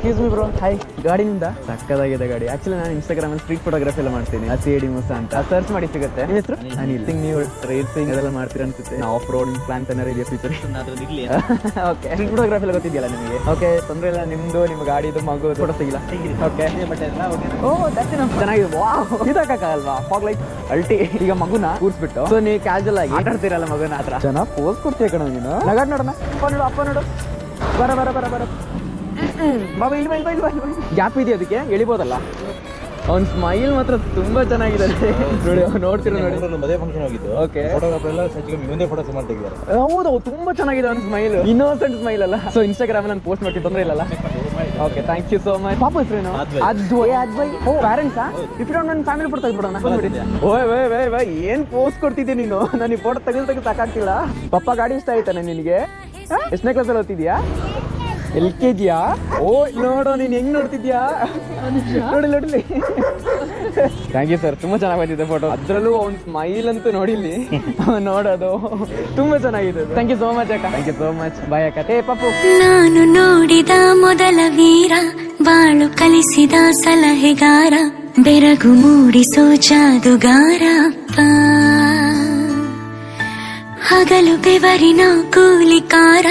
Excuse me bro, hi. ಗಾಡಿ ನಿಂದ ಸಕ್ಕದಾಗಿದೆ ಗಾಡಿ. ಆಕ್ಚುಲಿ ನಾನು ಇನ್ಸ್ಟಾಗ್ರಾಮ್ ಅಲ್ಲಿ ಸ್ಟ್ರೀಟ್ ಫೋಟೋಗ್ರಫಿ ಎಲ್ಲ ಮಾಡ್ತೀನಿ. CID ಮೂಸ ಅಂತ ಸರ್ಚ್ ಮಾಡಿ ಸಿಗುತ್ತೆ. ನಿಮ್ಮ ಹೆಸರು? ಅನಿಲ್. ನೀವು ರೇಸಿಂಗ್ ಅದೆಲ್ಲ ಮಾಡ್ತೀರಾ ಅನ್ಸುತ್ತೆ. ಆಫ್ ರೋಡಿಂಗ್ ಪ್ಲಾನ್ ಏನಾರು ಇದೆಯಾ ಫ್ಯೂಚರ್? ಓಕೆ, ಸ್ಟ್ರೀಟ್ ಫೋಟೋಗ್ರಫಿ ಎಲ್ಲ ಗೊತ್ತಿದೆಯಲ್ಲ ನಿಮಗೆ? ಓಕೆ, ತೊಂದರೆ ಇಲ್ಲ. ನಿಮ್ದು ನಿಮ್ಮ ಗಾಡಿದು ಮಗು ಫೋಟೋ ಸಿಗಿಲ್ಲ. ಓಕೆ, ಓ ಚೆನ್ನಾಗಿದೆ. ವಾಹ್, ಇದಾಕಲ್ವಾ ಫಾಗ್ ಲೈಟ್ ಅಲ್ಟಿ. ಈಗ ಮಗುನ ಕೂರ್ಸ್ಬಿಟ್ಟು ಸೊ ನೀವು ಕ್ಯಾಶುವಲ್ ಆಗಿ ಆಟಾಡ್ತೀರಲ್ಲ ಮಗುನ ಹತ್ರ, ಚೆನ್ನಾಗಿ ಪೋಸ್ ಕೊಡ್ತೀಯ ಕಣ ನೀನು. ನಗಾಡ್ ನೋಡೋಣ. ಅಪ್ಪ ನೋಡು, ಅಪ್ಪ ನೋಡು. ಬರ ಬರ ಬರ ಬರ ಬಾಬಾ, ಇಲ್ಲಿ ಬೈಲ್ ಬೈಲ್ ಬೈಲ್ ಬೈಲ್. ಗ್ಯಾಪ್ ಇದೆ, ಅದಕ್ಕೆ ಎಳಿಬೋದಲ್ಲ. ಅವ್ನ ಸ್ಮೈಲ್ ಮಾತ್ರ ತುಂಬಾ ಚೆನ್ನಾಗಿದೆ ನೋಡಿ. ನೋಡ್ತಿರೋ ನೋಡಿ, ಮದುವೆ ಫಂಕ್ಷನ್ ಹೋಗಿದ್ದು. ಓಕೆ, ಫೋಟೋಗ್ರಾಫರ್ ಎಲ್ಲ ಮುಂದೆ ಫೋಟೋಸ್ ಮಾಡ್ತಿದ್ದಾರೆ. ಹೌದು, ತುಂಬಾ ಚೆನ್ನಾಗಿದೆ ಅವ್ನ ಸ್ಮೈಲ್. ಇನ್ನೋಸೆಂಟ್ ಸ್ಮೈಲ್ ಅಲ್ಲ. ಸೊ ಇನ್ಸ್ಟಾಗ್ರಾಮ್ ನಾನು ಪೋಸ್ಟ್ ಮಾಡ್ತೀನಿ, ತೊಂದರೆ ಇಲ್ಲಲ್ಲ? Okay, thank you so much. ಪಾಪ ಹೆಸರೇನು? ಅದ್ವೈ. ಓ, ಪ್ಯಾರೆಂಟ್ಸಾ? If you don't mind family photo ತೆಗೆದ್ಬಿಡೋಣ. ಓಯ್ ವೇ ವೇ ವೇ, ಏನ್ ಪೋಸ್ಟ್ ಕೊಡ್ತಿದ್ದೆ ನೀನು. ನಾನು ಈ ಫೋಟೋ ತೆಗೆದು ಸಾಕಾಗ್ತಿಲ್ಲ. ಪಪ್ಪ ಗಾಡಿ ಇಷ್ಟ ಆಯ್ತಾನೆ ನಿನಗೆ? ಎಷ್ಟನೇ ಕ್ಲಾಸಲ್ಲಿ ಓದ್ತಿದ್ಯಾ? LKG? ಓ, ನೋಡೋ ನೀನ್ ಹೆಂಗ್ ನೋಡ್ತಿದ್ಯಾ. ನೋಡಿ ನೋಡಿಲಿ. ಥ್ಯಾಂಕ್ ಯು ಸರ್, ತುಂಬಾ ಚೆನ್ನಾಗಿ ಬಂದಿದೆ ಫೋಟೋ. ಅದ್ರಲ್ಲೂ ಅವ್ನ ಸ್ಮೈಲ್ ಅಂತೂ ನೋಡಿಲಿ, ನೋಡೋದು ತುಂಬಾ ಚೆನ್ನಾಗಿದೆ. ಥ್ಯಾಂಕ್ ಯು ಸೋ ಮಚ್ ಅಕ್ಕ. Thank you so much. Bye ಅಕ್ಕ. ಏ ಪಾಪು, ನಾನು ನೋಡಿದ ಮೊದಲ ವೀರ, ಬಾಳು ಕಲಿಸಿದ ಸಲಹೆಗಾರ, ಬೆರಗು ಮೂಡಿಸೋ ಜಾದುಗಾರ, ಹಗಲು ಬೆವರಿನ ಕೂಲಿಕಾರ.